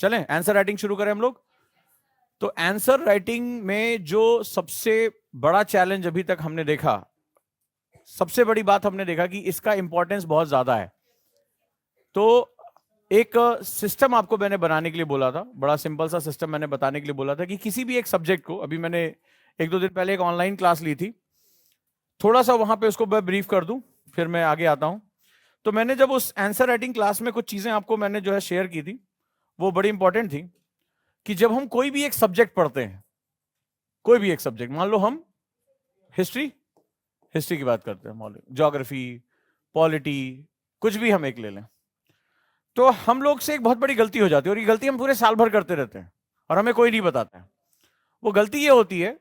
चलें answer writing शुरू करें हम लोग। तो आंसर राइटिंग में जो सबसे बड़ा चैलेंज अभी तक हमने देखा, सबसे बड़ी बात हमने देखा कि इसका इंपॉर्टेंस बहुत ज्यादा है। तो एक सिस्टम आपको मैंने बनाने के लिए बोला था, बड़ा सिंपल सा सिस्टम मैंने बताने के लिए बोला था कि किसी भी एक सब्जेक्ट को, अभी मैंने एक दो दिन पहले एक ऑनलाइन क्लास ली थी, थोड़ा सा वहां पे उसको मैं ब्रीफ कर दूं फिर मैं आगे आता हूं। तो मैंने जब उस आंसर राइटिंग क्लास में कुछ चीजें आपको मैंने जो है शेयर की थी, वो बड़ी इंपॉर्टेंट थी कि जब हम कोई भी एक सब्जेक्ट पढ़ते हैं, कोई भी एक सब्जेक्ट, मान लो हम हिस्ट्री की बात करते हैं, ज्योग्राफी, पॉलिटी, कुछ भी हम एक ले लें, तो हम लोग से एक बहुत बड़ी गलती हो जाती है, और ये गलती हम पूरे साल भर करते रहते हैं और हमें कोई नहीं बताता है। वो गलती ये होती है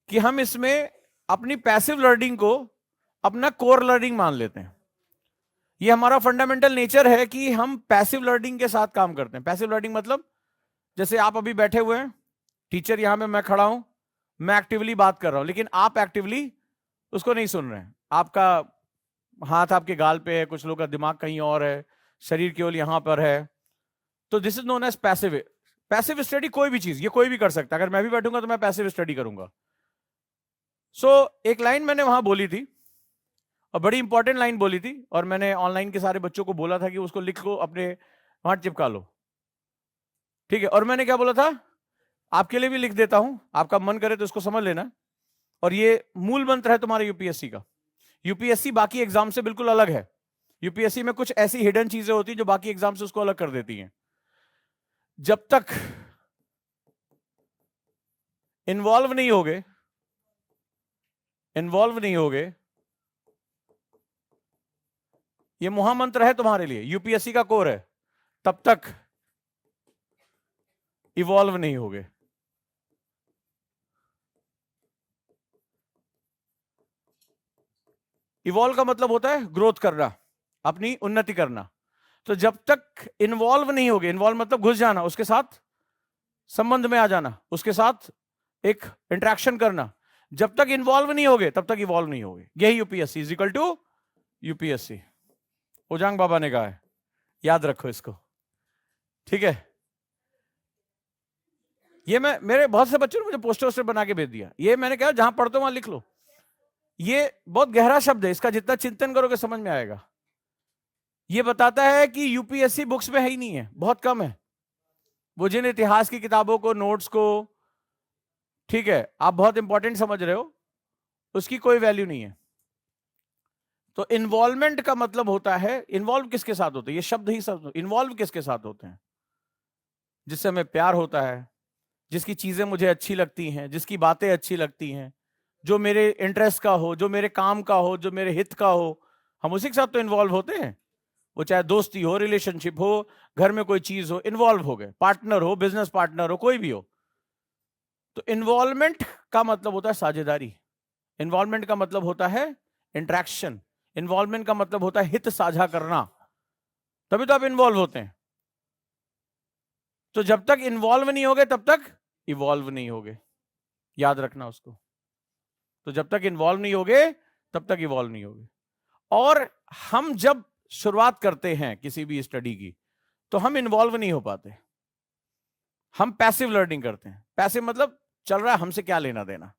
कि हम इसमें अपनी पैसिव लर्निंग को अपना कोर लर्निंग मान लेते हैं। ये हमारा फंडामेंटल नेचर है कि हम पैसिव लर्निंग के साथ काम करते हैं। पैसिव लर्निंग मतलब जैसे आप अभी बैठे हुए हैं, टीचर यहां पे, मैं खड़ा हूं, मैं एक्टिवली बात कर रहा हूं, लेकिन आप एक्टिवली उसको नहीं सुन रहे हैं। आपका हाथ आपके गाल पे है, कुछ लोग का दिमाग कहीं और है, शरीर केवल यहां पर है। तो this is known as passive. Passive study कोई भी चीज, ये कोई भी कर सकता है। अगर मैं भी बैठूंगा तो मैं पैसिव स्टडी करूंगा। सो एक लाइन मैंने वहां बोली थी, और बड़ी इंपॉर्टेंट लाइन बोली थी, और मैंने ऑनलाइन के सारे बच्चों को बोला था कि उसको लिख लो, अपने वहां चिपका लो, ठीक है। और मैंने क्या बोला था, आपके लिए भी लिख देता हूं, आपका मन करे तो इसको समझ लेना। और ये मूल मंत्र है तुम्हारे यूपीएससी का। यूपीएससी बाकी एग्जाम से बिल्कुल अलग है। यूपीएससी में कुछ ऐसी हिडन चीजें होती हैं जो बाकी एग्जाम से उसको अलग कर देती हैं। जब तक इन्वॉल्व नहीं होगे, ये महामंत्र है तुम्हारे लिए, यूपीएससी का कोर है, तब तक इवॉल्व नहीं होगे। इवॉल्व का मतलब होता है ग्रोथ करना, अपनी उन्नति करना। तो जब तक इन्वॉल्व नहीं होगे, इन्वॉल्व मतलब घुस जाना, उसके साथ संबंध में आ जाना, उसके साथ एक इंटरेक्शन करना, जब तक इन्वॉल्व नहीं होगे तब तक इवॉल्व नहीं होगे। यही UPSC is equal to UPSC. Ojaank बाबा ने कहा है, याद रखो इसको, ठीक है। ये मैं, मेरे बहुत से बच्चों ने मुझे पोस्टर वोस्टर बना के भेज दिया, ये मैंने कहा जहां पढ़ते हो वहां लिख लो। ये बहुत गहरा शब्द है, इसका जितना चिंतन करोगे समझ में आएगा। ये बताता है कि यूपीएससी बुक्स में है ही नहीं है, बहुत कम है। वो जिन इतिहास की किताबों को, नोट्स को, ठीक है, आप बहुत इंपॉर्टेंट समझ रहे हो, उसकी कोई वैल्यू नहीं है। तो इन्वॉल्वमेंट का मतलब होता है, इन्वॉल्व किसके साथ होते हैं, ये शब्द ही सब, इन्वॉल्व किसके साथ होते हैं, जिससे हमें प्यार होता है, जिसकी चीजें मुझे अच्छी लगती हैं, जिसकी बातें अच्छी लगती हैं, जो मेरे इंटरेस्ट का हो, जो मेरे काम का हो, जो मेरे हित का हो, हम उसी के साथ तो इन्वॉल्व होते हैं। वो चाहे दोस्ती हो, रिलेशनशिप हो, घर में कोई चीज हो, इन्वॉल्व हो गए, पार्टनर हो, बिजनेस पार्टनर हो, कोई भी हो। तो इन्वॉल्वमेंट का मतलब होता है साझेदारी, इन्वॉल्वमेंट का मतलब होता है इंट्रैक्शन, इन्वॉल्वमेंट का मतलब होता है हित साझा करना, तभी तो आप इन्वॉल्व होते हैं। तो जब तक इन्वॉल्व नहीं होगे तब तक इवॉल्व नहीं होगे, याद रखना उसको। तो जब तक इन्वॉल्व नहीं होगे तब तक इवॉल्व नहीं होगे। और हम जब शुरुआत करते हैं किसी भी स्टडी की, तो हम इन्वॉल्व नहीं हो पाते, हम पैसिव लर्निंग करते हैं। पैसिव मतलब चल रहा है, हमसे क्या लेना देना।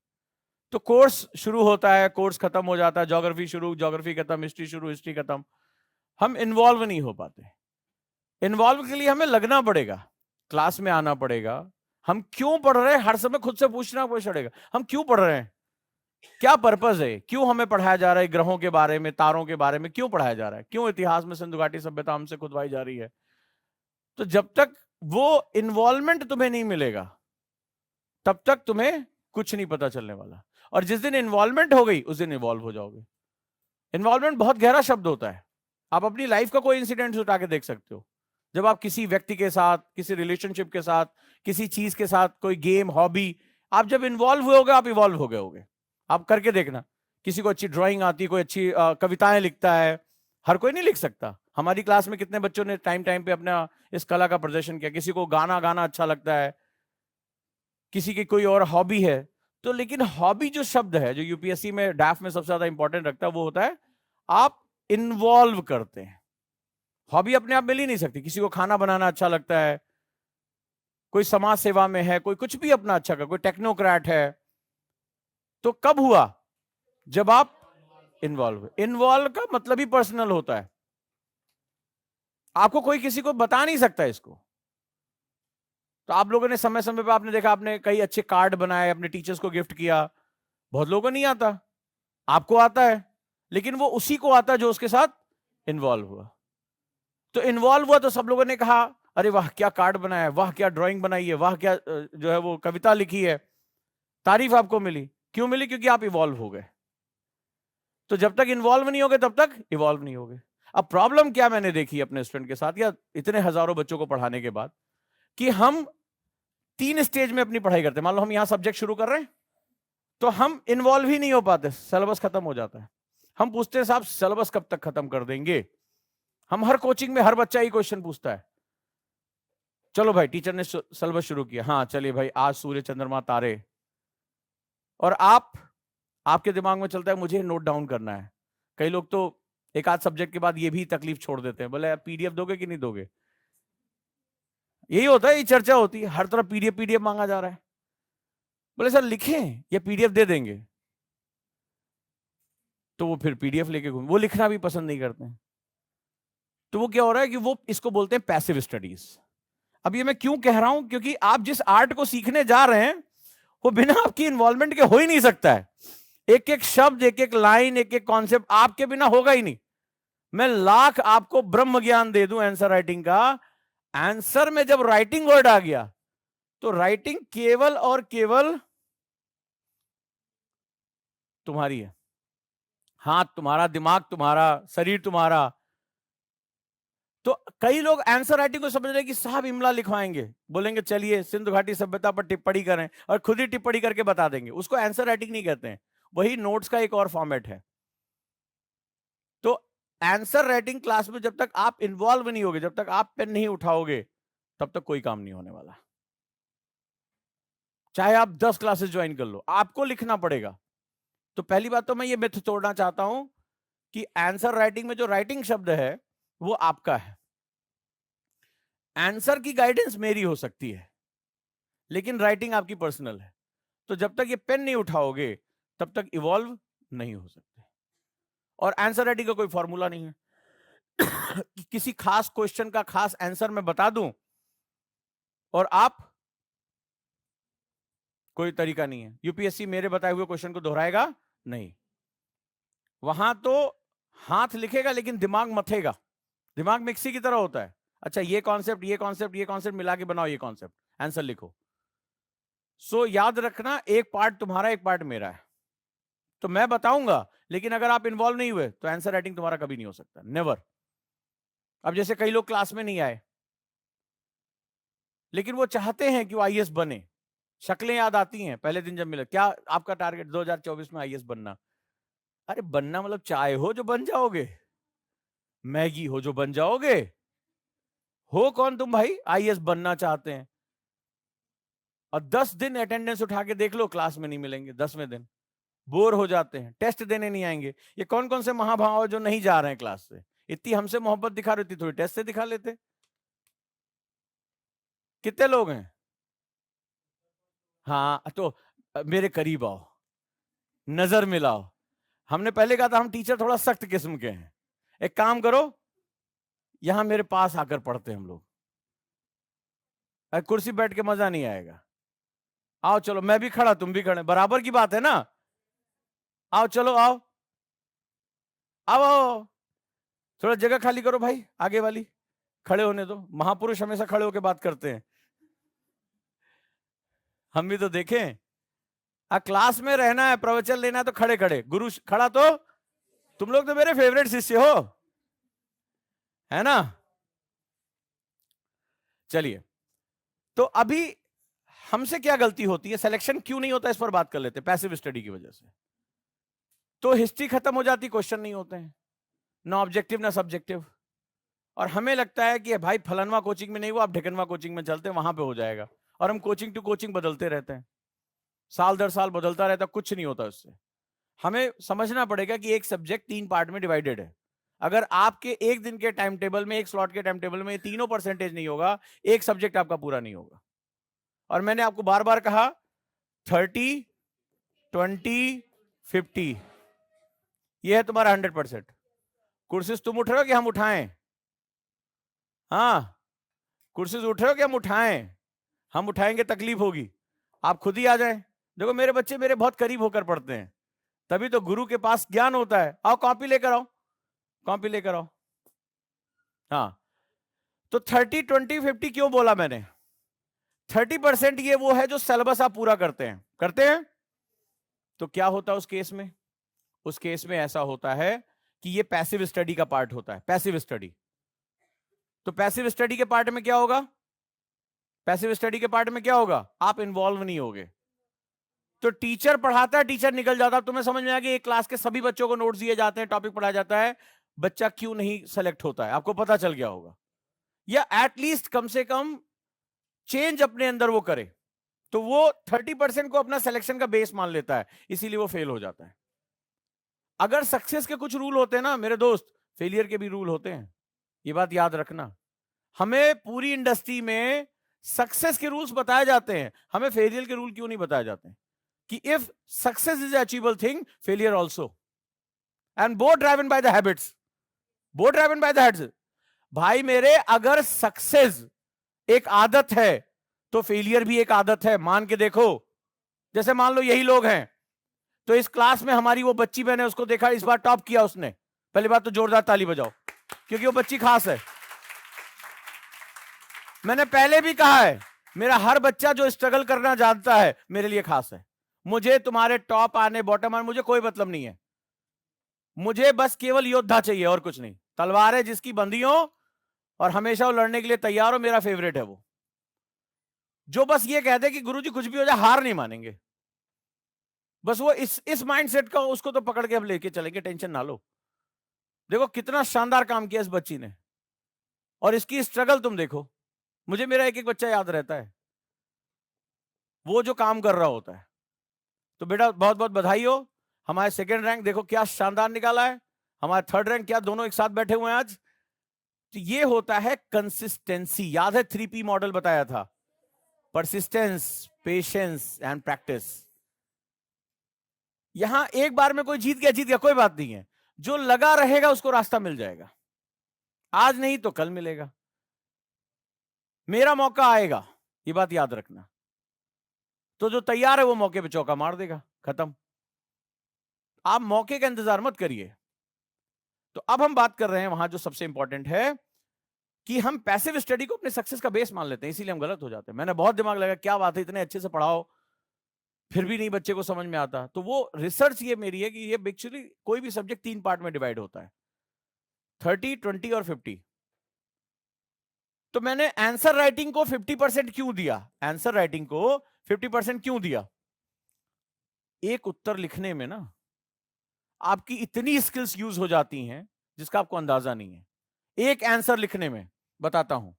तो कोर्स शुरू होता है, कोर्स खत्म हो जाता है, ज्योग्राफी शुरू, ज्योग्राफी खत्म, हिस्ट्री शुरू, हिस्ट्री खत्म, हम इन्वॉल्व नहीं हो पाते। इन्वॉल्व के लिए हमें लगना पड़ेगा, क्लास में आना पड़ेगा। हम क्यों पढ़ रहे हैं हर समय खुद से पूछना पड़ेगा, हम क्यों पढ़ रहे हैं, क्या पर्पस है, क्यों हमें पढ़ाया जा रहा है, ग्रहों के बारे में, तारों के बारे में क्यों पढ़ाया जा रहा है, क्यों इतिहास में सिंधु घाटी सभ्यता हमसे खुदवाई जा रही है। तो जब तक वो इन्वॉल्वमेंट तुम्हें नहीं मिलेगा तब तक तुम्हें कुछ नहीं पता चलने वाला। और जिस दिन इन्वॉल्वमेंट हो गई उस दिन इवॉल्व हो जाओगे। इन्वॉल्वमेंट बहुत गहरा शब्द होता है। आप अपनी लाइफ का कोई इंसिडेंट उठा के देख सकते हो, जब आप किसी व्यक्ति के साथ, किसी रिलेशनशिप के साथ, किसी चीज के साथ, कोई गेम, हॉबी, आप जब इन्वॉल्व हुए होगे आप इवॉल्व हो गए होगे। आप करके देखना, किसी को अच्छी ड्राइंग आती है, कोई अच्छी कविताएं लिखता है, हर कोई नहीं लिख सकता। हमारी क्लास में कितने बच्चों ने टाइम टाइम पे अपना इस कला का प्रदर्शन किया। किसी को गाना गाना अच्छा लगता है, किसी की कोई और हॉबी है। तो लेकिन हॉबी जो शब्द है, जो यूपीएससी में डैफ में सबसे ज्यादा इंपॉर्टेंट रखता है, वो होता है आप इन्वॉल्व करते हैं। हॉबी अपने आप मिल ही नहीं सकती। किसी को खाना बनाना अच्छा लगता है, कोई समाज सेवा में है, कोई कुछ भी अपना अच्छा कर, कोई टेक्नोक्रेट है, तो कब हुआ? जब आप इन्वॉल्व हुए। इन्वॉल्व का मतलब ही पर्सनल होता है, आपको कोई किसी को बता नहीं सकता इसको। तो आप लोगों ने समय समय पर आपने देखा, आपने कई अच्छे कार्ड बनाए, अपने टीचर्स को गिफ्ट किया, बहुत लोगों को नहीं आता, आपको आता है, लेकिन वो उसी को आता है जो उसके साथ इन्वॉल्व हुआ। तो इन्वॉल्व हुआ तो सब लोगों ने कहा अरे वाह क्या कार्ड बनाया है, वाह क्या ड्राइंग बनाई है, वाह क्या जो है वो कविता लिखी है, तारीफ आपको मिली। क्यों मिली? क्योंकि आप इवॉल्व हो गए। तो जब तक इन्वॉल्व नहीं होगे तब तक इवॉल्व नहीं होगे। अब प्रॉब्लम क्या मैंने देखी अपने स्टूडेंट के साथ या इतने हजारों बच्चों को पढ़ाने के बाद, कि हम 3 स्टेज में अपनी पढ़ाई करते हैं। मान लो हम यहां सब्जेक्ट शुरू कर रहे हैं, तो हम इन्वॉल्व ही नहीं हो पाते, सिलेबस खत्म हो जाता है। हम पूछते हैं साहब सिलेबस कब तक खत्म कर देंगे? हम हर कोचिंग में हर बच्चा ही क्वेश्चन पूछता है, चलो भाई टीचर ने सिलेबस शुरू किया, हाँ चलिए भाई आज सूर्य चंद्रमा तारे, और आपके दिमाग में चलता है मुझे नोट डाउन करना है। कई लोग तो एक आध सब्जेक्ट के बाद ये भी तकलीफ छोड़ देते हैं, बोले पीडीएफ दोगे कि नहीं दोगे? यही होता है, ये चर्चा होती है, हर तरफ पीडीएफ पीडीएफ मांगा जा रहा है। बोले सर लिखें या पीडीएफ दे देंगे? तो वो फिर पीडीएफ लेके घूम, वो लिखना भी पसंद नहीं करते हैं। तो वो क्या हो रहा है कि वो इसको बोलते हैं पैसिव स्टडीज। अब ये मैं क्यों कह रहा हूं? क्योंकि आप जिस आर्ट को सीखने जा रहे हैं वो बिना आपकी इन्वॉल्वमेंट के हो ही नहीं सकता है। एक एक शब्द, एक एक लाइन, एक एक कॉन्सेप्ट आपके बिना होगा ही नहीं। मैं लाख आपको ब्रह्म ज्ञान दे दूं आंसर राइटिंग का, आंसर में जब राइटिंग वर्ड आ गया तो राइटिंग केवल और केवल तुम्हारी है। हाथ तुम्हारा, दिमाग तुम्हारा, शरीर तुम्हारा। तो कई लोग आंसर राइटिंग को समझ रहे कि साहब इमला लिखवाएंगे, बोलेंगे चलिए सिंधु घाटी सभ्यता पर टिप्पणी करें, और खुद ही टिप्पणी करके बता देंगे। उसको आंसर राइटिंग नहीं कहते हैं, वही नोट्स का एक और फॉर्मेट है। तो आंसर राइटिंग क्लास में जब तक आप इन्वॉल्व नहीं होगे, जब तक आप पेन नहीं उठाओगे, तब तक कोई काम नहीं होने वाला। चाहे आप 10 क्लासेस ज्वाइन कर लो, आपको लिखना पड़ेगा। तो पहली बात तो मैं ये मिथ तोड़ना चाहता हूं कि आंसर राइटिंग में जो राइटिंग शब्द है वो आपका है। आंसर की गाइडेंस मेरी हो सकती है, लेकिन राइटिंग आपकी पर्सनल है। तो जब तक ये पेन नहीं उठाओगे तब तक इवॉल्व नहीं हो सकते। और आंसर राइटिंग का कोई फॉर्मूला नहीं है कि किसी खास क्वेश्चन का खास आंसर मैं बता दूं और आप, कोई तरीका नहीं है। यूपीएससी मेरे बताए हुए क्वेश्चन को दोहराएगा नहीं, वहां तो हाथ लिखेगा लेकिन दिमाग मथेगा। दिमाग मिक्सी की तरह होता है, अच्छा ये कॉन्सेप्ट ये कॉन्सेप्ट ये कॉन्सेप्ट मिला के बनाओ ये कॉन्सेप्ट, आंसर लिखो। सो याद रखना, एक पार्ट तुम्हारा एक पार्ट मेरा है। तो मैं बताऊंगा, लेकिन अगर आप इन्वॉल्व नहीं हुए तो आंसर राइटिंग तुम्हारा कभी नहीं हो सकता, नेवर। अब जैसे कई लोग क्लास में नहीं आए, लेकिन वो चाहते हैं कि वो आईएएस बने, शक्लें याद आती हैं पहले दिन जब मिले, क्या आपका टारगेट 2024 में आईएएस बनना? अरे बनना मतलब चाय हो जो बन जाओगे, मैगी हो जो बन जाओगे? हो कौन तुम भाई आईएएस बनना चाहते हैं? और 10 दिन अटेंडेंस उठा के देख लो, क्लास में नहीं मिलेंगे 10वें दिन, बोर हो जाते हैं, टेस्ट देने नहीं आएंगे। ये कौन कौन से महाभाव जो नहीं जा रहे हैं क्लास से? इतनी हमसे मोहब्बत दिखा रही थी, थोड़ी टेस्ट से दिखा लेते। कितने लोग हैं? हाँ तो मेरे करीब आओ, नजर मिलाओ। हमने पहले कहा था हम टीचर थोड़ा सख्त किस्म के हैं, एक काम करो यहां मेरे पास आकर पढ़ते हम लोग, कुर्सी बैठ के मजा नहीं आएगा। आओ चलो, मैं भी खड़ा तुम भी खड़े, बराबर की बात है ना। आओ चलो आओ आओ आओ, थोड़ा जगह खाली करो भाई, आगे वाली खड़े होने दो। महापुरुष हमेशा खड़े होकर बात करते हैं, हम भी तो देखें। क्लास में रहना है, प्रवचन लेना है तो खड़े खड़े, गुरु खड़ा तो तुम लोग तो मेरे फेवरेट शिष्य हो, है ना। चलिए, तो अभी हमसे क्या गलती होती है, सिलेक्शन क्यों नहीं होता, इस पर बात कर लेते हैं। पैसिव स्टडी की वजह से तो हिस्ट्री खत्म हो जाती, क्वेश्चन नहीं होते हैं, ना ऑब्जेक्टिव ना सब्जेक्टिव। और हमें लगता है कि भाई फलनवा कोचिंग में नहीं हुआ, आप ढिकनवा कोचिंग में चलते हैं, वहां पे हो जाएगा। और हम कोचिंग टू कोचिंग बदलते रहते हैं, साल दर साल बदलता रहता, कुछ नहीं होता उससे। हमें समझना पड़ेगा कि एक सब्जेक्ट 3 पार्ट में डिवाइडेड है। अगर आपके एक दिन के टाइम टेबल में, एक स्लॉट के टाइम टेबल में तीनों परसेंटेज नहीं होगा, एक सब्जेक्ट आपका पूरा नहीं होगा। और मैंने आपको बार बार कहा 30, 20, 50, ये है तुम्हारा 100%। कुर्सीज तुम उठ रहे हो कि हम उठाएं? हाँ, कुर्सीज उठ रहे हो कि हम उठाएं? हम उठाएंगे तकलीफ होगी, आप खुद ही आ जाएं। देखो मेरे बच्चे मेरे बहुत करीब होकर पढ़ते हैं, तभी तो गुरु के पास ज्ञान होता है। आओ कॉपी लेकर आओ, कॉपी लेकर आओ। हाँ, तो 30, 20, 50 क्यों बोला मैंने? 30% ये वो है जो सिलेबस आप पूरा करते हैं। तो क्या होता है उस केस में? उस केस में ऐसा होता है कि ये पैसिव स्टडी का पार्ट होता है, पैसिव स्टडी। तो पैसिव स्टडी के पार्ट में क्या होगा? पैसिव स्टडी के पार्ट में क्या होगा? आप इन्वॉल्व नहीं होगे। तो टीचर पढ़ाता है, टीचर निकल जाता है, तुम्हें समझ में आ गया एक क्लास के सभी बच्चों को नोट्स दिए जाते हैं, टॉपिक पढ़ाया जाता है, बच्चा क्यों नहीं सेलेक्ट होता है आपको पता चल गया होगा, या एटलीस्ट कम से कम चेंज अपने अंदर वो करे। तो वो 30% को अपना सिलेक्शन का बेस मान लेता है, इसीलिए वो फेल हो जाता है। अगर सक्सेस के कुछ रूल होते हैं ना मेरे दोस्त, फेलियर के भी रूल होते हैं, ये बात याद रखना। हमें पूरी इंडस्ट्री में सक्सेस के रूल्स बताए जाते हैं, हमें फेलियर के रूल क्यों नहीं बताए जाते? कि if success is achievable thing, failure also, and both driven by the habits, both driven by the habits. भाई मेरे, अगर सक्सेस एक आदत है तो फेलियर भी एक आदत है, मान के देखो। जैसे मान लो यही लोग हैं, तो इस क्लास में हमारी वो बच्ची, मैंने उसको देखा इस बार टॉप किया उसने, पहली बात तो जोरदार ताली बजाओ, क्योंकि वो बच्ची खास है। मैंने पहले भी कहा है, मेरा हर बच्चा जो स्ट्रगल करना जानता है मेरे लिए खास है। मुझे तुम्हारे टॉप आने बॉटम आने मुझे कोई मतलब नहीं है, मुझे बस केवल योद्धा चाहिए और कुछ नहीं। तलवार है जिसकी बंधी हो और हमेशा वो लड़ने के लिए तैयार हो, मेरा फेवरेट है वो। जो बस ये कहते कि गुरुजी कुछ भी हो जाए हार नहीं मानेंगे, बस वो इस माइंडसेट का, उसको तो पकड़ के हम लेके चलेंगे, टेंशन ना लो। देखो कितना शानदार काम किया इस बच्ची ने, और इसकी स्ट्रगल तुम देखो। मुझे मेरा एक एक बच्चा याद रहता है, वो जो काम कर रहा होता है। तो बेटा बहुत बहुत बधाई हो, हमारे सेकंड रैंक देखो क्या शानदार निकाला है, हमारे थर्ड रैंक क्या दोनों एक साथ बैठे हुए हैं आज। तो ये होता है कंसिस्टेंसी। याद है 3P मॉडल बताया था, परसिस्टेंस, पेशेंस एंड प्रैक्टिस। यहां एक बार में कोई जीत गया कोई बात नहीं है, जो लगा रहेगा उसको रास्ता मिल जाएगा, आज नहीं तो कल मिलेगा, मेरा मौका आएगा, ये बात याद रखना। तो जो तैयार है वो मौके पे चौका मार देगा, खत्म। आप मौके का इंतजार मत करिए। तो अब हम बात कर रहे हैं वहां जो सबसे इंपॉर्टेंट है, कि हम पैसिव स्टडी को अपने सक्सेस का बेस मान लेते हैं, इसीलिए हम गलत हो जाते हैं। मैंने बहुत दिमाग लगा, क्या बात है इतने अच्छे से पढ़ाओ फिर भी नहीं बच्चे को समझ में आता। तो वो रिसर्च ये मेरी है कि ये एक्चुअली कोई भी सब्जेक्ट 3 पार्ट में डिवाइड होता है, 30, 20 और 50। तो मैंने आंसर राइटिंग को 50% क्यों दिया? आंसर राइटिंग को 50% क्यों दिया? एक उत्तर लिखने में ना आपकी इतनी स्किल्स यूज हो जाती हैं जिसका आपको अंदाजा नहीं है। एक आंसर लिखने में बताता हूं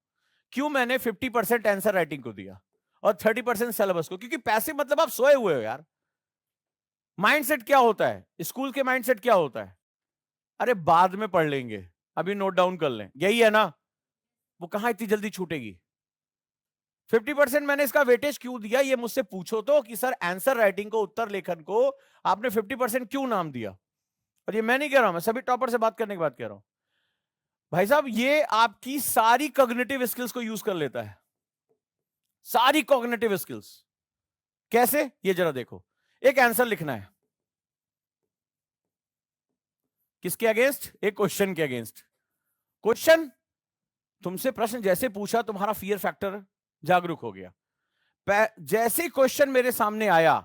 क्यों मैंने 50% आंसर राइटिंग को दिया और 30% सिलेबस को। क्योंकि पैसे मतलब आप सोए हुए हो यार। माइंडसेट क्या होता है स्कूल के? माइंडसेट क्या होता है? अरे बाद में पढ़ लेंगे, अभी नोट डाउन कर लें, यही है ना। वो कहां इतनी जल्दी छूटेगी। 50% मैंने इसका वेटेज क्यों दिया, ये मुझसे पूछो तो कि सर आंसर राइटिंग को, उत्तर लेखन को आपने 50% क्यों नाम दिया? और ये मैं नहीं कह रहा हूं, मैं सभी टॉपर से बात करने की बात कह रहा हूं। भाई साहब ये आपकी सारी कॉग्निटिव स्किल्स को यूज कर लेता है, सारी कॉग्निटिव स्किल्स। कैसे? ये जरा देखो, एक आंसर लिखना है, किसके अगेंस्ट? एक क्वेश्चन के अगेंस्ट। क्वेश्चन, तुमसे प्रश्न जैसे पूछा तुम्हारा फियर फैक्टर जागरूक हो गया। जैसे क्वेश्चन मेरे सामने आया,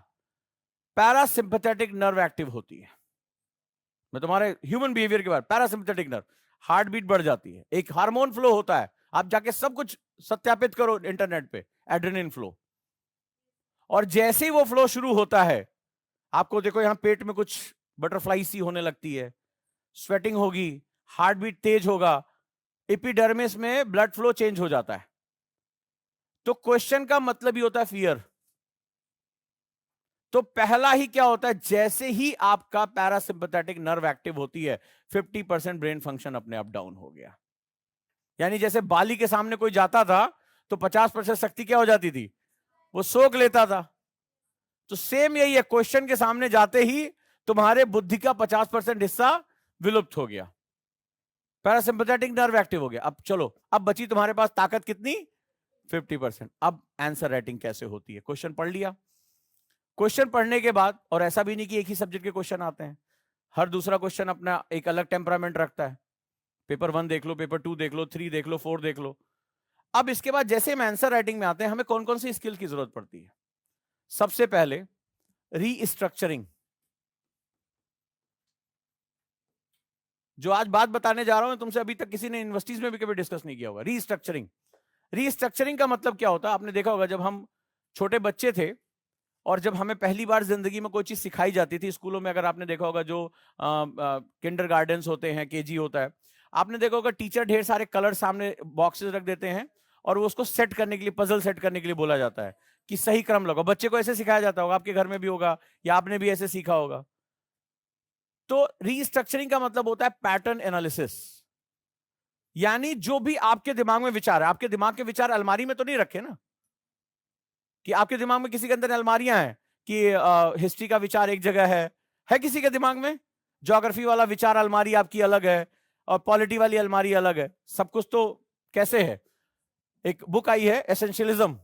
पैरासिम्पैथेटिक नर्व एक्टिव होती है। मैं तुम्हारे ह्यूमन बिहेवियर के बाद, पैरासिम्पैथेटिक नर्व, हार्ट बीट बढ़ जाती है, एक हार्मोन फ्लो होता है, आप जाके सब कुछ सत्यापित करो इंटरनेट पे, एड्रेनलिन फ्लो। और जैसे ही वो फ्लो शुरू होता है, आपको देखो यहां पेट में कुछ बटरफ्लाई सी होने लगती है, स्वेटिंग होगी, हार्ट बीट तेज होगा, एपिडर्मिस में ब्लड फ्लो चेंज हो जाता है। तो क्वेश्चन का मतलब ही होता है फियर। तो पहला ही क्या होता है, जैसे ही आपका पैरासिम्पैथेटिक नर्व एक्टिव होती है, 50% ब्रेन फंक्शन अपने आप डाउन हो गया। यानी जैसे बाली के सामने कोई जाता था तो 50% शक्ति क्या हो जाती थी, वो सोख लेता था। तो सेम यही है, क्वेश्चन के सामने जाते ही तुम्हारे बुद्धि का 50% हिस्सा विलुप्त हो गया, पैरासिम्पैथेटिक नर्व एक्टिव हो गया। अब चलो, अब बची तुम्हारे पास ताकत कितनी? 50%। अब आंसर राइटिंग कैसे होती है? क्वेश्चन पढ़ लिया, क्वेश्चन पढ़ने के बाद, और ऐसा भी नहीं कि एक ही सब्जेक्ट के क्वेश्चन आते हैं, हर दूसरा क्वेश्चन अपना एक अलग टेम्परामेंट रखता है। पेपर 1 देख लो, पेपर 2 देख लो, 3 देख लो, 4 देख लो। अब इसके बाद जैसे हम आंसर राइटिंग में आते हैं, हमें कौन कौन सी स्किल की जरूरत पड़ती है? सबसे पहले रीस्ट्रक्चरिंग। जो आज बात बताने जा रहा हूं तुमसे, अभी तक किसी ने यूनिवर्सिटीज में भी कभी डिस्कस नहीं किया होगा। रीस्ट्रक्चरिंग। रीस्ट्रक्चरिंग का मतलब क्या होता है? आपने देखा होगा, जब हम छोटे बच्चे थे और जब हमें पहली बार जिंदगी में कोई चीज सिखाई जाती थी स्कूलों में, अगर आपने देखा होगा जो किंडर गार्डन्स होते हैं, केजी होता है, आपने देखा होगा टीचर ढेर सारे कलर सामने बॉक्सेस रख देते हैं और वो उसको सेट करने के लिए, पजल सेट करने के लिए बोला जाता है कि सही क्रम लगाओ। बच्चे को ऐसे सिखाया जाता होगा, आपके घर में भी होगा या आपने भी ऐसे सीखा होगा। तो रीस्ट्रक्चरिंग का मतलब होता है पैटर्न एनालिसिस। यानी जो भी आपके दिमाग में विचार है, आपके दिमाग के विचार अलमारी में तो नहीं रखे ना, कि आपके दिमाग में किसी के अंदर अलमारियां हैं कि हिस्ट्री का विचार एक जगह है किसी के दिमाग में? ज्योग्राफी वाला विचार अलमारी आपकी अलग है और पॉलिटी वाली अलमारी अलग है। सब कुछ तो कैसे है? एक बुक आई है एसेंशियलिज्म,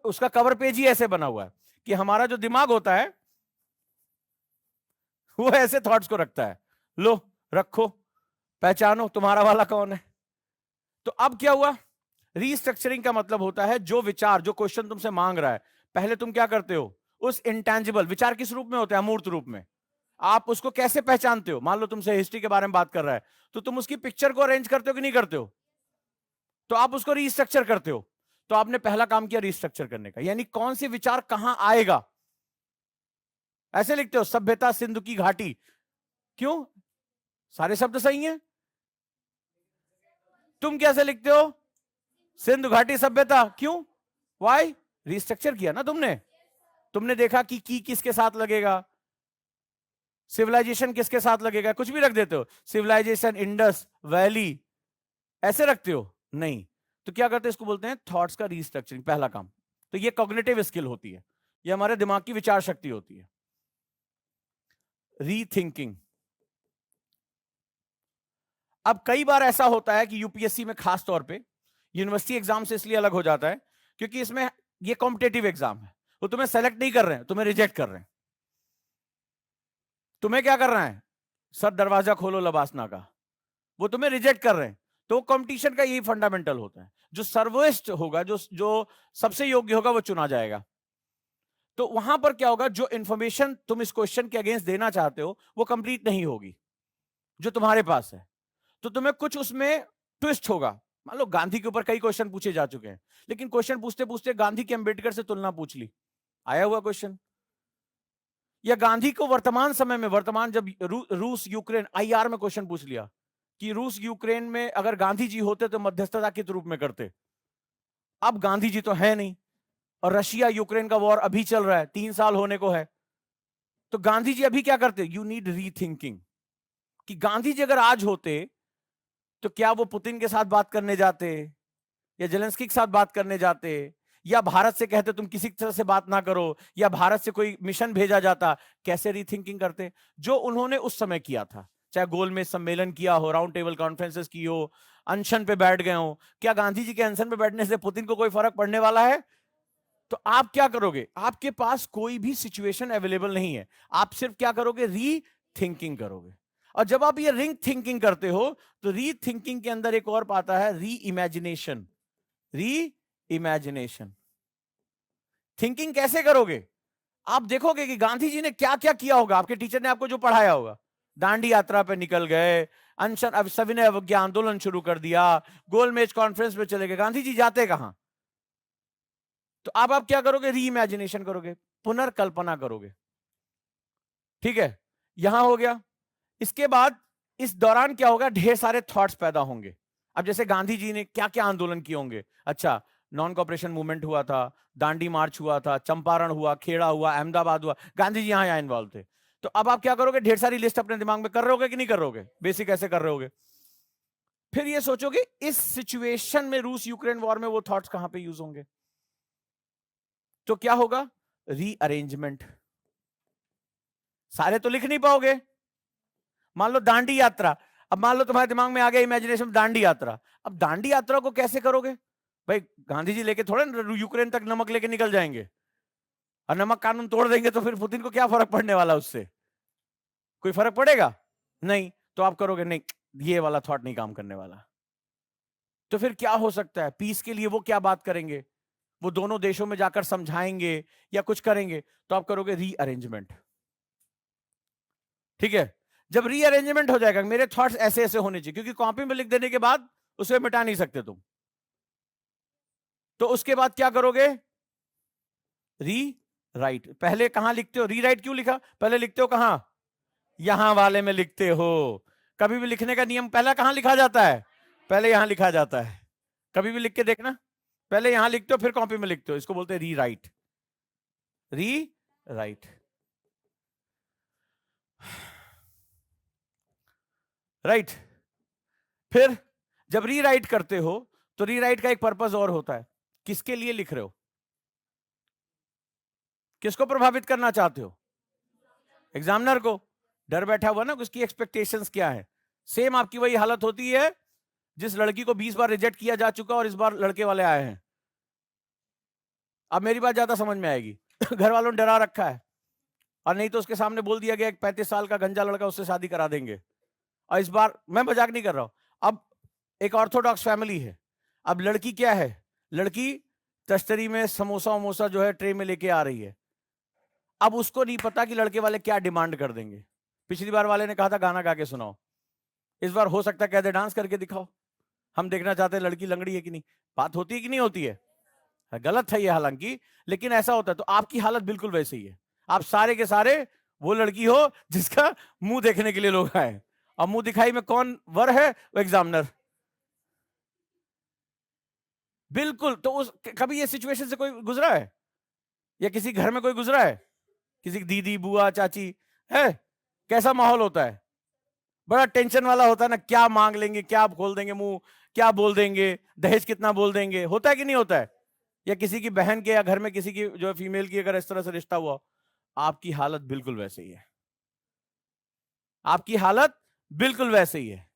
उसका कवर पेज ही ऐसे बना हुआ है कि हमारा जो दिमाग होता है वो ऐसे थॉट्स को रखता है। लो, रखो, पहचानो तुम्हारा वाला कौन है। तो अब क्या हुआ? रीस्ट्रक्चरिंग का मतलब होता है जो विचार, जो क्वेश्चन तुमसे मांग रहा है, पहले तुम क्या करते हो? उस इंटेंजिबल विचार किस रूप में होते हैं? अमूर्त रूप में। आप उसको कैसे पहचानते हो? मान लो तुमसे हिस्ट्री के बारे में बात कर रहा है, तो तुम उसकी पिक्चर को अरेंज करते हो कि नहीं करते हो? तो आप उसको रीस्ट्रक्चर करते हो। तो आपने पहला काम किया रीस्ट्रक्चर करने का, यानी कौन सी विचार कहां आएगा। ऐसे लिखते हो सभ्यता सिंधु की घाटी, क्यों? सारे शब्द सही हैं। तुम कैसे लिखते हो? सिंधु घाटी सभ्यता, क्यों? वाई? रीस्ट्रक्चर किया ना तुमने। तुमने देखा कि की किसके साथ लगेगा, सिविलाइजेशन किसके साथ लगेगा, कुछ भी रख देते हो, सिविलाइजेशन, इंडस वैली, ऐसे रखते हो? नहीं। तो क्या करते हैं? इसको बोलते हैं थॉट्स का रीस्ट्रक्चरिंग, पहला काम। तो ये कॉग्निटिव स्किल होती है, ये हमारे दिमाग की विचार शक्ति होती है। रीथिंकिंग। अब कई बार ऐसा होता है कि यूपीएससी में खास तौर पे, यूनिवर्सिटी एग्जाम से इसलिए अलग हो जाता है क्योंकि इसमें ये कॉम्पिटेटिव एग्जाम है, वो तुम्हें सेलेक्ट नहीं कर रहे हैं, तुम्हें रिजेक्ट कर रहे हैं। तुम्हें क्या कर रहा है? सर दरवाजा खोलो लबासना का, वो तुम्हें रिजेक्ट कर रहे हैं। तो कंपटीशन का यही फंडामेंटल होता है, जो सर्वोच्च होगा, जो सबसे योग्य होगा, वो चुना जाएगा। तो वहां पर क्या होगा? जो इंफॉर्मेशन तुम इस क्वेश्चन के अगेंस्ट देना चाहते हो वो कंप्लीट नहीं होगी जो तुम्हारे पास है। तो तुम्हें कुछ उसमें ट्विस्ट होगा। मान लो गांधी के ऊपर कई क्वेश्चन पूछे जा चुके हैं, लेकिन क्वेश्चन पूछते पूछते गांधी के अंबेडकर से तुलना पूछ ली, आया हुआ क्वेश्चन। या गांधी को वर्तमान समय में, वर्तमान जब रूस यूक्रेन आईआर में क्वेश्चन पूछ लिया कि रूस यूक्रेन में अगर गांधी जी होते तो मध्यस्थता किस रूप में करते। अब गांधी जी तो है नहीं, और रशिया यूक्रेन का वॉर अभी चल रहा है, 3 साल होने को है। तो गांधी जी अभी क्या करते? यू नीड रीथिंकिंग, कि गांधी जी अगर आज होते तो क्या वो पुतिन के साथ बात करने जाते, या जेलेंस्की के साथ बात करने जाते, या भारत से कहते तुम किसी तरह से बात ना करो, या भारत से कोई मिशन भेजा जाता। कैसे रीथिंकिंग करते? जो उन्होंने उस समय किया था, चाहे गोलमेज सम्मेलन किया हो, राउंड टेबल कॉन्फ्रेंसेस की हो, अनशन पे बैठ गए हो, क्या गांधी जी के अनशन पे बैठने से पुतिन को कोई फर्क पड़ने वाला है? तो आप क्या करोगे? आपके पास कोई भी सिचुएशन अवेलेबल नहीं है, आप सिर्फ क्या करोगे? री थिंकिंग करोगे। और जब आप ये रिंग थिंकिंग करते हो तो री थिंकिंग के अंदर एक और पाता है, री इमेजिनेशन। री इमेजिनेशन थिंकिंग कैसे करोगे? आप देखोगे कि गांधी जी ने क्या क्या किया होगा, आपके टीचर ने आपको जो पढ़ाया होगा। दांडी यात्रा पे निकल गए, अनशन, अब सविनय अवज्ञा आंदोलन शुरू कर दिया, गोलमेज कॉन्फ्रेंस पे चले गए, गांधी जी जाते कहां? तो अब आप क्या करोगे? री इमेजिनेशन करोगे, पुनर्कल्पना करोगे। ठीक है, यहां हो गया। इसके बाद इस दौरान क्या होगा? ढेर सारे थॉट्स पैदा होंगे। अब जैसे गांधी जी ने क्या क्या आंदोलन किए होंगे। अच्छा, नॉन कॉपरेशन मूवमेंट हुआ था, दांडी मार्च हुआ था, चंपारण हुआ, खेड़ा हुआ, अहमदाबाद हुआ, गांधी जी यहां इन्वॉल्व थे। तो अब आप क्या करोगे? ढेर सारी लिस्ट अपने दिमाग में कर रहे होगे कि नहीं कर रहे होगे? बेसिक ऐसे कर रहे होगे। फिर ये सोचोगे इस सिचुएशन में, रूस यूक्रेन वॉर में, वो थॉट्स कहां पे यूज होंगे। तो क्या होगा? रीअरेंजमेंट। सारे तो लिख नहीं पाओगे। मान लो दांडी यात्रा, अब मान लो तुम्हारे दिमाग में आ गया इमेजिनेशन दांडी यात्रा, अब दांडी यात्रा को कैसे करोगे भाई? गांधी जी लेके थोड़े यूक्रेन तक नमक लेके निकल जाएंगे, और नमक कानून तोड़ देंगे तो फिर पुतिन को क्या फर्क पड़ने वाला उससे? कोई फर्क पड़ेगा नहीं। तो आप करोगे नहीं, ये वाला थॉट नहीं काम करने वाला। तो फिर क्या हो सकता है? पीस के लिए वो क्या बात करेंगे? वो दोनों देशों में जाकर समझाएंगे या कुछ करेंगे, तो आप करोगे रीअरेंजमेंट। ठीक है, जब रीअरेंजमेंट हो जाएगा, मेरे थॉट्स ऐसे ऐसे होने चाहिए, क्योंकि कॉपी में लिख देने के बाद उसे मिटा नहीं सकते तुम। तो उसके बाद क्या करोगे? री राइट। पहले कहां लिखते हो? री राइट क्यों लिखा? पहले लिखते हो कहां? यहां वाले में लिखते हो। कभी भी लिखने का नियम पहला कहां लिखा जाता है? पहले यहां लिखा जाता है। कभी भी लिख के देखना, पहले यहां लिखते हो फिर कॉपी में लिखते हो। इसको बोलते हैं री राइट। री राइट। राइट। फिर जब रीराइट करते हो तो रीराइट का एक पर्पस और होता है। किसके लिए लिख रहे हो? किसको प्रभावित करना चाहते हो? एग्जामिनर को। डर बैठा हुआ ना, उसकी एक्सपेक्टेशंस क्या है। सेम आपकी वही हालत होती है जिस लड़की को 20 बार रिजेक्ट किया जा चुका और इस बार लड़के वाले आए हैं। अब मेरी बात ज्यादा समझ में आएगी। घर वालों ने डरा रखा है, और नहीं तो उसके सामने बोल दिया गया 35 साल का गंजा लड़का, उससे शादी करा देंगे। और इस बार मैं मजाक नहीं कर रहा हूं। अब एक ऑर्थोडॉक्स फैमिली है, अब लड़की क्या है? लड़की तश्तरी में समोसा वमोसा जो है ट्रे में लेके आ रही है। अब उसको नहीं पता कि लड़के वाले क्या डिमांड कर देंगे। पिछली बार वाले ने कहा था गाना गा के सुनाओ, इस बार हो सकता है कह दे डांस करके दिखाओ। हम देखना चाहते हैं लड़की लंगड़ी है कि नहीं। बात होती है कि नहीं होती है? गलत है ये हालांकि, लेकिन ऐसा होता है। तो आपकी हालत बिल्कुल वैसे ही है। आप सारे के सारे वो लड़की हो जिसका मुंह देखने के लिए लोग आए, और मुंह दिखाई में कौन वर है? वो एग्जामिनर। बिल्कुल। तो उस कभी ये सिचुएशन से कोई गुजरा है, या किसी घर में कोई गुजरा है? किसी की दीदी बुआ चाची है? कैसा माहौल होता है? बड़ा टेंशन वाला होता है ना, क्या मांग लेंगे, क्या खोल देंगे मुंह, क्या बोल देंगे, दहेज कितना बोल देंगे, होता है कि नहीं होता है? या किसी की बहन के या घर में किसी की जो फीमेल की अगर इस तरह से रिश्ता हुआ, आपकी हालत बिल्कुल वैसे ही है। आपकी हालत बिल्कुल वैसे ही है।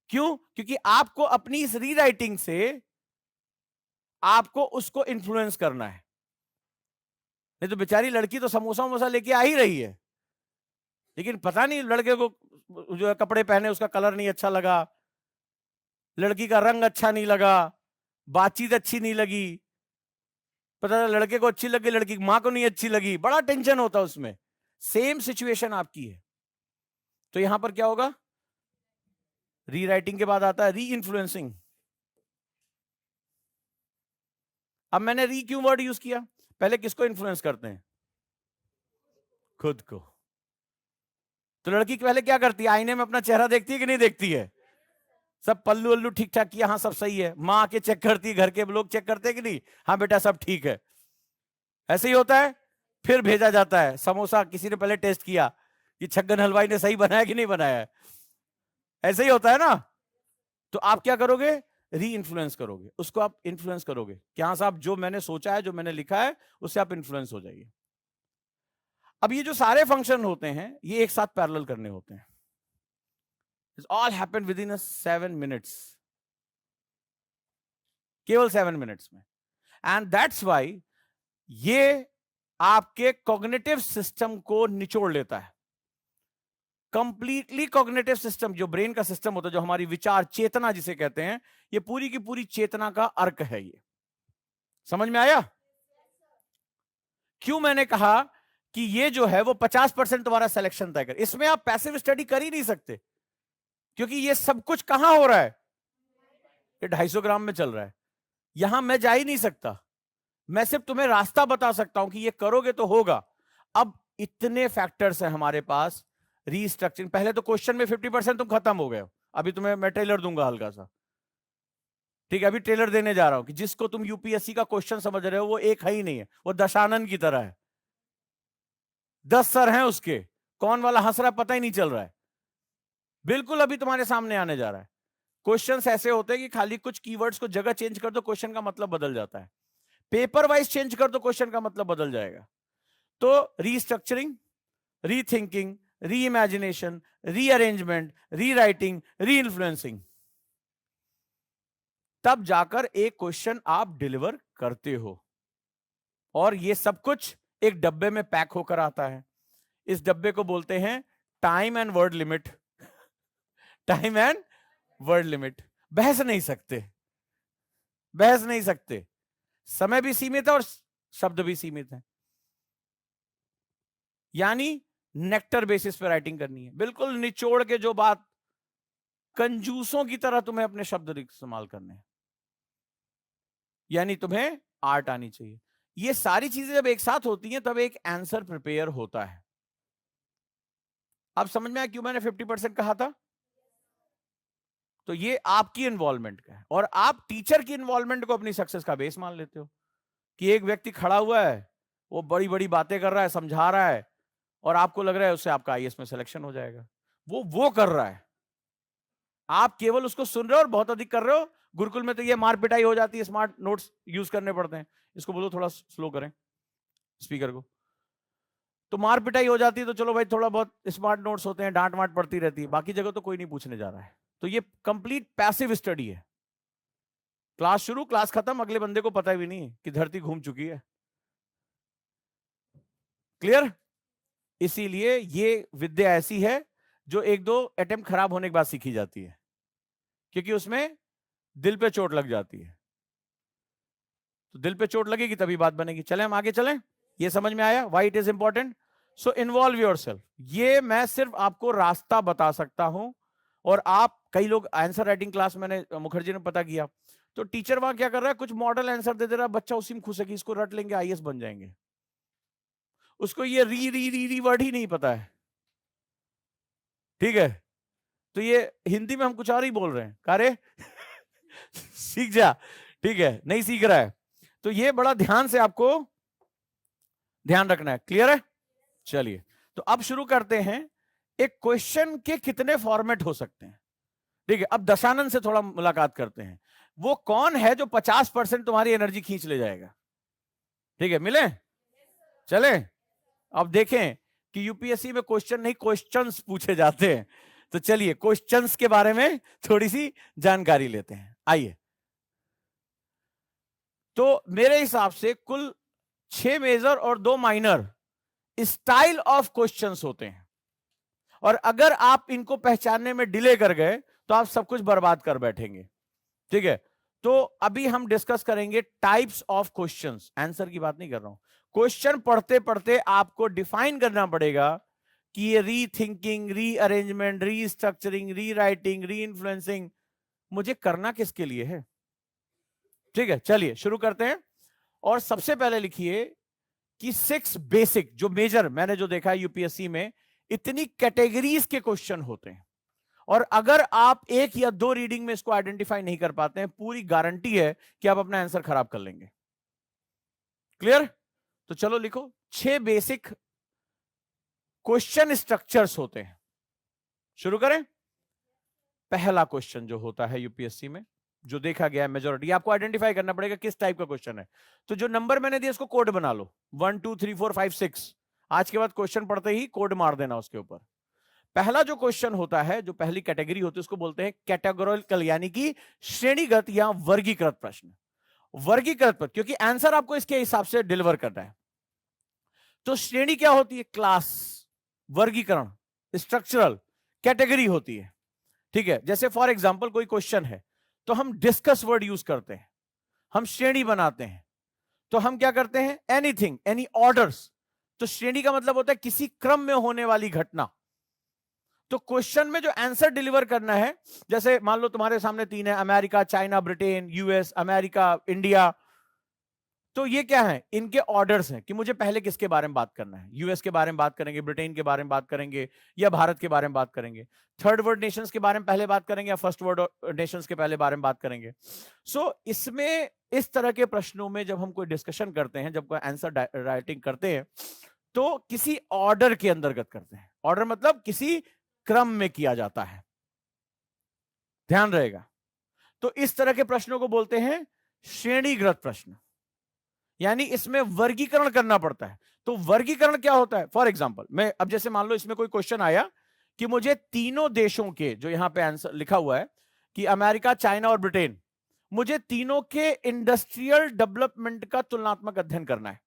क्यों? क्योंकि आपको अपनी इस रीराइटिंग से आपको उसको इन्फ्लुएंस करना है। नहीं तो बेचारी लड़की तो समोसा वमोसा लेके आ ही रही है, लेकिन पता नहीं लड़के को जो है कपड़े पहने उसका कलर नहीं अच्छा लगा, लड़की का रंग अच्छा नहीं लगा, बातचीत अच्छी नहीं लगी, पता लड़के को अच्छी लगी, लड़की की मां को नहीं अच्छी लगी, बड़ा टेंशन होता है उसमें। सेम सिचुएशन आपकी है। तो यहां पर क्या होगा? रीराइटिंग के बाद आता है री इन्फ्लुएंसिंग। अब मैंने री क्यों वर्ड यूज किया? पहले किसको इन्फ्लुएंस करते हैं? खुद को। तो लड़की पहले क्या करती है? आईने में अपना चेहरा देखती है कि नहीं देखती है? सब पल्लू वल्लू ठीक ठाक किया, हाँ सब सही है। माँ आके चेक करती है, घर के लोग चेक करते हैं कि नहीं, हाँ बेटा सब ठीक है। ऐसे ही होता है। फिर भेजा जाता है समोसा, किसी ने पहले टेस्ट किया कि छगन हलवाई ने सही बनाया कि नहीं बनाया। ऐसे ही होता है ना। तो आप क्या करोगे? री इन्फ्लुएंस करोगे, उसको आप इन्फ्लुएंस करोगे कि हाँ साहब जो मैंने सोचा है, जो मैंने लिखा है, उससे आप इन्फ्लुएंस हो जाइए। अब ये जो सारे फंक्शन होते हैं ये एक साथ पैरेलल करने होते हैं। It's all happened within a 7 minutes, केवल 7 मिनट्स में। एंड दैट्स वाई ये आपके कॉग्निटिव सिस्टम को निचोड़ लेता है। कंप्लीटली कॉग्निटिव सिस्टम, जो ब्रेन का सिस्टम होता है, जो हमारी विचार चेतना जिसे कहते हैं, ये पूरी की पूरी चेतना का अर्क है। ये समझ में आया क्यों मैंने कहा कि ये जो है वो 50% तुम्हारा सिलेक्शन तय कर। इसमें आप पैसिव स्टडी कर ही नहीं सकते, क्योंकि ये सब कुछ कहां हो रहा है? ये 250 ग्राम में चल रहा है। यहां मैं जा ही नहीं सकता, मैं सिर्फ तुम्हें रास्ता बता सकता हूं कि ये करोगे तो होगा। अब इतने फैक्टर्स हैं हमारे पास रीस्ट्रक्चरिंग। पहले तो क्वेश्चन में 50% तुम खत्म हो गए हो। अभी तुम्हें मैं ट्रेलर दूंगा हल्का सा, ठीक है? अभी ट्रेलर देने जा रहा हूं कि जिसको तुम यूपीएससी का क्वेश्चन समझ रहे हो वो एक है ही नहीं है, वो दशानन की तरह है। 10 सर हैं उसके, कौन वाला हंस रहा है पता ही नहीं चल रहा है। बिल्कुल अभी तुम्हारे सामने आने जा रहा है। क्वेश्चंस ऐसे होते हैं कि खाली कुछ कीवर्ड्स को जगह चेंज कर दो, क्वेश्चन का मतलब बदल जाता है। पेपर वाइज चेंज कर दो क्वेश्चन का मतलब बदल जाएगा। तो रीस्ट्रक्चरिंग, रीथिंकिंग, रीइमेजिनेशन, रीअरेंजमेंट, रीराइटिंग, रीइन्फ्लुएंसिंग, तब जाकर एक क्वेश्चन आप डिलीवर करते हो। और ये सब कुछ एक डब्बे में पैक होकर आता है। इस डब्बे को बोलते हैं time and word limit. Time and word limit, बहस नहीं सकते, बहस नहीं सकते। समय भी सीमित है और शब्द भी सीमित है। यानी नेक्टर बेसिस पे राइटिंग करनी है, बिल्कुल निचोड़ के जो बात, कंजूसों की तरह तुम्हें अपने शब्द इस्तेमाल करने हैं। यानी तुम्हें आर्ट आनी चाहिए। ये सारी चीजें जब एक साथ होती हैं तब एक आंसर प्रिपेयर होता है। अब समझ में आया क्यों मैंने 50% कहा था? तो ये आपकी इन्वॉल्वमेंट का है, और आप टीचर की इन्वॉल्वमेंट को अपनी सक्सेस का बेस मान लेते हो कि एक व्यक्ति खड़ा हुआ है, वो बड़ी बड़ी बातें कर रहा है, समझा रहा है, और आपको लग रहा है उससे आपका आईएएस में सिलेक्शन हो जाएगा। वो कर रहा है, आप केवल उसको सुन रहे हो और बहुत अधिक कर रहे हो। गुरुकुल में तो ये मार पिटाई हो जाती है, स्मार्ट नोट्स यूज करने पड़ते हैं। इसको बोलो थोड़ा स्लो करें स्पीकर को। तो मार पिटाई हो जाती है, तो चलो भाई थोड़ा बहुत स्मार्ट नोट्स होते हैं, डांट वाट पड़ती रहती है, बाकी जगह तो कोई नहीं पूछने जा रहा है। तो ये कंप्लीट पैसिव स्टडी है। क्लास शुरू, क्लास खत्म, अगले बंदे को पता भी नहीं कि धरती घूम चुकी है। क्लियर? इसीलिए ये विद्या ऐसी है जो एक दो अटेम्प्ट खराब होने के बाद सीखी जाती है, क्योंकि उसमें दिल पे चोट लग जाती है। तो दिल पे चोट लगेगी तभी बात बनेगी। चलें हम आगे चलें। ये समझ में आया why it is important? So involve yourself. ये मैं सिर्फ आपको रास्ता बता सकता हूं। और आप, कई लोग आंसर राइटिंग क्लास मैंने मुखर्जी ने पता किया, तो टीचर वहां क्या कर रहा है, कुछ मॉडल आंसर दे दे रहा है, बच्चा उसी में खुश है कि इसको रट लेंगे आईएएस बन जाएंगे। उसको ये री री री री वर्ड ही नहीं पता है। ठीक है? तो ये हिंदी में हम कुछ और ही बोल रहे हैं, कारे सीख जा। ठीक है, नहीं सीख रहा है। तो ये बड़ा ध्यान से आपको ध्यान रखना है। क्लियर है? चलिए, तो अब शुरू करते हैं। एक क्वेश्चन के कितने फॉर्मेट हो सकते हैं? ठीक है, अब दशानंद से थोड़ा मुलाकात करते हैं। वो कौन है जो 50% तुम्हारी एनर्जी खींच ले जाएगा? ठीक है, मिले? चले, अब देखें कि यूपीएससी में क्वेश्चन नहीं क्वेश्चंस पूछे जाते हैं। तो चलिए क्वेश्चंस के बारे में थोड़ी सी जानकारी लेते हैं। आइए, तो मेरे हिसाब से कुल 6 मेजर और 2 माइनर स्टाइल ऑफ क्वेश्चंस होते हैं, और अगर आप इनको पहचानने में डिले कर गए तो आप सब कुछ बर्बाद कर बैठेंगे। ठीक है? तो अभी हम डिस्कस करेंगे टाइप्स ऑफ क्वेश्चंस। आंसर की बात नहीं कर रहा हूं। क्वेश्चन पढ़ते पढ़ते आपको डिफाइन करना पड़ेगा कि ये री थिंकिंग, री अरेंजमेंट, री स्ट्रक्चरिंग, री राइटिंग, री इन्फ्लुएंसिंग मुझे करना किसके लिए है। ठीक है, चलिए शुरू करते हैं। और सबसे पहले लिखिए कि 6 बेसिक, जो मेजर मैंने जो देखा है यूपीएससी में, इतनी कैटेगरीज के क्वेश्चन होते हैं, और अगर आप एक या दो रीडिंग में इसको आइडेंटिफाई नहीं कर पाते हैं, पूरी गारंटी है कि आप अपना आंसर खराब कर लेंगे। क्लियर? तो चलो लिखो, 6 बेसिक क्वेश्चन स्ट्रक्चर्स होते हैं। शुरू करें। पहला क्वेश्चन जो होता है यूपीएससी में, जो देखा गया है मेजॉरिटी, आपको आइडेंटिफाई करना पड़ेगा किस टाइप का क्वेश्चन है। तो जो नंबर मैंने दिया इसको कोड बना लो, 1 2 3 4 5 6। आज के बाद क्वेश्चन पढ़ते ही कोड मार देना उसके ऊपर। पहला जो क्वेश्चन होता है, जो पहली कैटेगरी होती है, उसको बोलते हैं कैटेगोरिकल, यानी कि श्रेणीगत या वर्गीकृत प्रश्न। वर्गीकृत पर, क्योंकि आंसर आपको इसके हिसाब से डिलीवर करना है। तो श्रेणी क्या होती है? क्लास, वर्गीकरण, स्ट्रक्चरल, कैटेगरी होती है। ठीक है? जैसे फॉर एग्जाम्पल कोई क्वेश्चन है तो हम डिस्कस वर्ड यूज करते हैं, हम श्रेणी बनाते हैं। तो हम क्या करते हैं? Anything, any orders. तो श्रेणी का मतलब होता है किसी क्रम में होने वाली घटना। तो क्वेश्चन में जो आंसर डिलीवर करना है, जैसे मान लो तुम्हारे सामने 3 है, America, China, Britain, US, America, India. तो ये क्या है? इनके ऑर्डर्स हैं कि मुझे पहले किसके बारे में बात करना है। यूएस के बारे में बात करेंगे, ब्रिटेन के बारे में बात करेंगे, या भारत के बारे में बात करेंगे। थर्ड वर्ल्ड नेशंस के बारे में पहले बात करेंगे, या फर्स्ट वर्ल्ड नेशंस के पहले बारे में बात करेंगे। सो इसमें इस तरह के प्रश्नों में जब हम कोई डिस्कशन करते हैं, जब कोई आंसर राइटिंग करते हैं, तो किसी ऑर्डर के अंतर्गत करते हैं। ऑर्डर मतलब किसी क्रम में किया जाता है। ध्यान रहेगा। तो इस तरह के प्रश्नों को बोलते हैं श्रेणीगत प्रश्न। यानी इसमें वर्गीकरण करना पड़ता है। तो वर्गीकरण क्या होता है? फॉर एग्जाम्पल, मैं अब जैसे मान लो इसमें कोई क्वेश्चन आया कि मुझे तीनों देशों के, जो यहां पे आंसर लिखा हुआ है कि अमेरिका, चाइना और ब्रिटेन, मुझे तीनों के इंडस्ट्रियल डेवलपमेंट का तुलनात्मक अध्ययन करना है,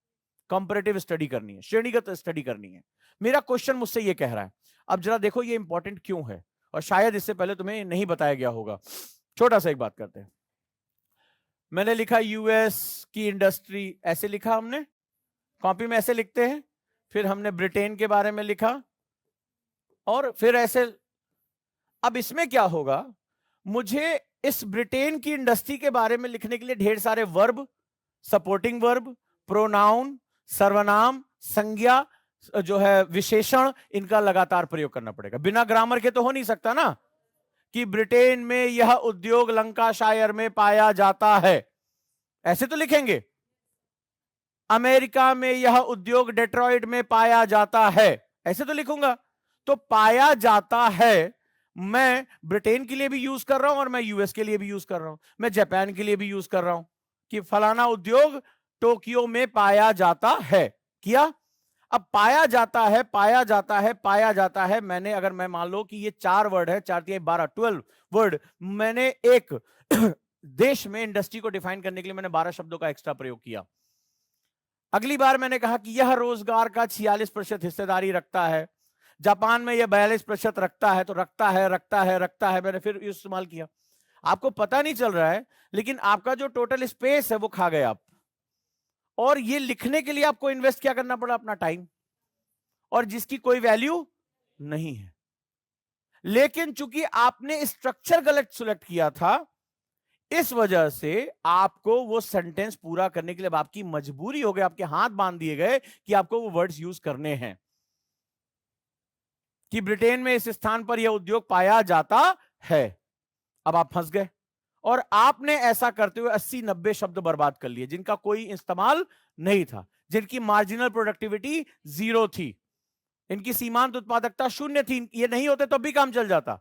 कंपैरेटिव स्टडी करनी है, श्रेणीगत स्टडी करनी है। मेरा क्वेश्चन मुझसे ये कह रहा है। अब जरा देखो ये इंपॉर्टेंट क्यों है, और शायद इससे पहले तुम्हें नहीं बताया गया होगा। छोटा सा एक बात करते हैं। मैंने लिखा यूएस की इंडस्ट्री, ऐसे लिखा हमने, कॉपी में ऐसे लिखते हैं। फिर हमने ब्रिटेन के बारे में लिखा, और फिर ऐसे। अब इसमें क्या होगा, मुझे इस ब्रिटेन की इंडस्ट्री के बारे में लिखने के लिए ढेर सारे वर्ब, सपोर्टिंग वर्ब, प्रोनाउन, सर्वनाम, संज्ञा, जो है विशेषण, इनका लगातार प्रयोग करना पड़ेगा। बिना ग्रामर के तो हो नहीं सकता ना, कि ब्रिटेन में यह उद्योग लंकाशायर में पाया जाता है, ऐसे तो लिखेंगे। अमेरिका में यह उद्योग डेट्रॉइट में पाया जाता है, ऐसे तो लिखूंगा। तो पाया जाता है मैं ब्रिटेन के लिए भी यूज कर रहा हूं, और मैं यूएस के लिए भी यूज कर रहा हूं, मैं जापान के लिए भी यूज कर रहा हूं कि फलाना उद्योग टोक्यो में पाया जाता है। किया? अब पाया जाता है, पाया जाता है, पाया जाता है, मैंने अगर मैं मान लो कि ये 4 वर्ड है, 4 3 12 12 वर्ड, मैंने एक देश में इंडस्ट्री को डिफाइन करने के लिए मैंने 12 शब्दों का एक्स्ट्रा प्रयोग किया। अगली बार मैंने कहा कि यह रोजगार का 46% हिस्सेदारी रखता है, जापान में यह 42% रखता है, तो रखता है, रखता है, रखता है, मैंने फिर इस्तेमाल किया। आपको पता नहीं चल रहा है, लेकिन आपका जो टोटल स्पेस है वो खा गए आप। और ये लिखने के लिए आपको इन्वेस्ट क्या करना पड़ा? अपना टाइम, और जिसकी कोई वैल्यू नहीं है। लेकिन चूंकि आपने स्ट्रक्चर गलत सिलेक्ट किया था, इस वजह से आपको वो सेंटेंस पूरा करने के लिए आपकी मजबूरी हो गई, आपके हाथ बांध दिए गए कि आपको वो वर्ड्स यूज करने हैं कि ब्रिटेन में इस स्थान पर यह उद्योग पाया जाता है। अब आप फंस गए, और आपने ऐसा करते हुए 80-90 शब्द बर्बाद कर लिए, जिनका कोई इस्तेमाल नहीं था, जिनकी मार्जिनल प्रोडक्टिविटी 0 थी, इनकी सीमांत उत्पादकता 0 थी। ये नहीं होते तो भी काम चल जाता,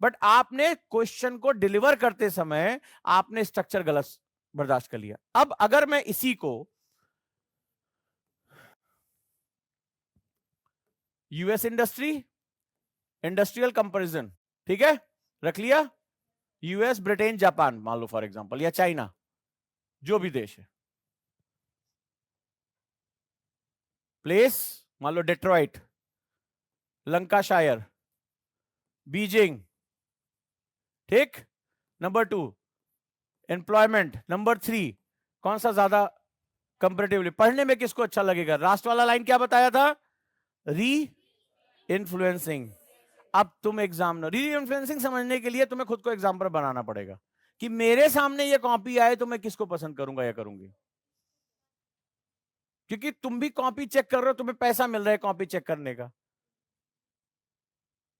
बट आपने क्वेश्चन को डिलीवर करते समय आपने स्ट्रक्चर गलत बर्दाश्त कर लिया। अब अगर मैं इसी को यूएस इंडस्ट्री, इंडस्ट्रियल कंपैरिजन, ठीक है, रख लिया, यूएस, ब्रिटेन, जापान मान लो फॉर एग्जांपल, या चाइना, जो भी देश है, प्लेस मान लो डेट्रॉइट, लंकाशायर, बीजिंग, ठीक। नंबर 2 एम्प्लॉयमेंट, नंबर 3 कौन सा ज्यादा कंपैरेटिवली पढ़ने में किसको अच्छा लगेगा? लास्ट वाला लाइन क्या बताया था? री इन्फ्लुएंसिंग। अब तुम एग्जामिनर, री इन्फ्लुएंसिंग समझने के लिए तुम्हें खुद को एग्जाम्पल बनाना पड़ेगा कि मेरे सामने ये कॉपी आए तो मैं किसको पसंद करूंगा या करूंगी, क्योंकि तुम भी कॉपी चेक कर रहे हो, तुम्हें पैसा मिल रहा है कॉपी चेक करने का,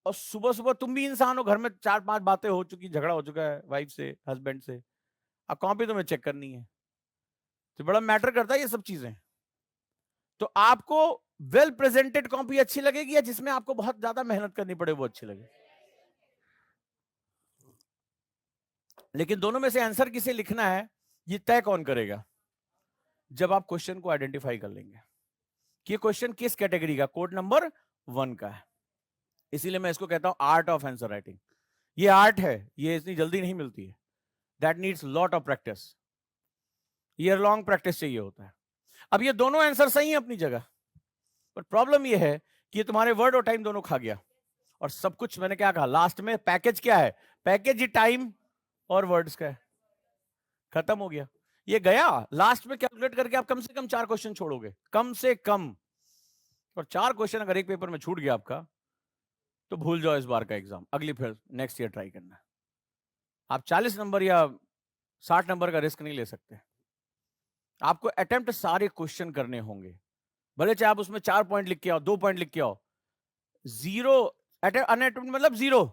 और सुबह सुबह तुम भी इंसान हो, घर में 4-5 बातें हो चुकी, झगड़ा हो चुका है वाइफ से, हस्बैंड से, अब कॉपी तुम्हें चेक करनी है, तो बड़ा मैटर करता है ये सब चीजें। तो आपको वेल प्रेजेंटेड कॉपी अच्छी लगेगी, या जिसमें आपको बहुत ज्यादा मेहनत करनी पड़े वो अच्छी लगे? लेकिन दोनों में से आंसर किसे लिखना है ये तय कौन करेगा? जब आप क्वेश्चन को आइडेंटिफाई कर लेंगे कि ये क्वेश्चन किस कैटेगरी का, कोड नंबर 1 का है। इसीलिए मैं इसको कहता हूं आर्ट ऑफ आंसर राइटिंग। ये आर्ट है, ये इतनी जल्दी नहीं मिलती है, that needs lot of practice, year long practice चाहिए होता है। अब ये दोनों आंसर सही है अपनी जगह, पर प्रॉब्लम ये है कि ये तुम्हारे वर्ड और टाइम दोनों खा गया, और सब कुछ मैंने क्या कहा लास्ट में, पैकेज क्या है? पैकेज ही टाइम और वर्ड्स का है, खत्म हो गया। ये गया लास्ट में कैलकुलेट करके आप कम से कम 4 क्वेश्चन छोड़ोगे, कम से कम। और 4 क्वेश्चन अगर एक पेपर में छूट गया आपका, तो भूल जाओ इस बार का एग्जाम, अगली फिर नेक्स्ट ईयर ट्राई करना। आप 40 नंबर या 60 नंबर का रिस्क नहीं ले सकते। आपको अटेम्प्ट सारे क्वेश्चन करने होंगे, भले चाहे आप उसमें 4 पॉइंट लिख के आओ, 2 पॉइंट लिख के आओ। 0 अनअटेम्प्ट मतलब 0,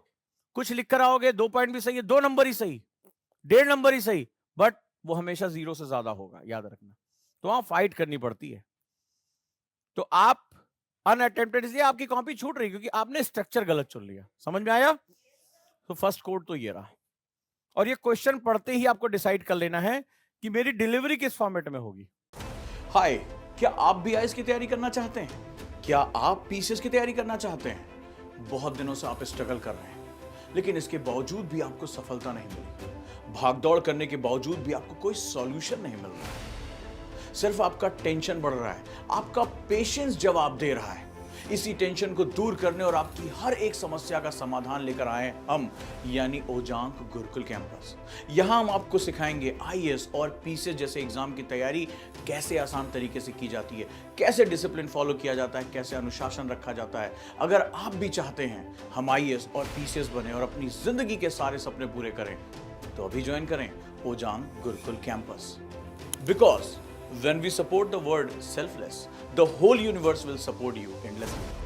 कुछ लिख कर आओगे, 2 पॉइंट भी सही है, 2 नंबर ही सही, 1.5 नंबर ही सही, बट वो हमेशा 0 से ज्यादा होगा, याद रखना। तो वहां फाइट करनी पड़ती है। तो आप अनअटेम्प्टेड, इसलिए आपकी कॉपी छूट रही क्योंकि आपने स्ट्रक्चर गलत चुन लिया। समझ में आया? तो फर्स्ट कोड तो ये रहा, और ये क्वेश्चन पढ़ते ही आपको डिसाइड कर लेना है कि मेरी डिलीवरी किस फॉर्मेट में होगी। हाय, क्या आप भी आईएएस की तैयारी करना चाहते हैं? क्या आप पीसीएस की तैयारी करना चाहते हैं? बहुत दिनों से आप स्ट्रगल कर रहे हैं, लेकिन इसके बावजूद भी आपको सफलता नहीं मिली। भागदौड़ करने के बावजूद भी आपको कोई सॉल्यूशन नहीं मिल रहा। सिर्फ आपका टेंशन बढ़ रहा है, आपका पेशेंस जवाब दे रहा है। इसी टेंशन को दूर करने और आपकी हर एक समस्या का समाधान लेकर आए हम, यानी ओजांग गुरुकुल कैंपस। यहां हम आपको सिखाएंगे आईएएस और पीसीएस जैसे एग्जाम की तैयारी कैसे आसान तरीके से की जाती है, कैसे डिसिप्लिन फॉलो किया जाता है, कैसे अनुशासन रखा जाता है। अगर आप भी चाहते हैं हम आईएएस और पीसीएस बने और अपनी जिंदगी के सारे सपने पूरे करें, तो अभी ज्वाइन करें Ojaank Gurukul campus. Because when we support the word selfless, the whole universe will support you endlessly.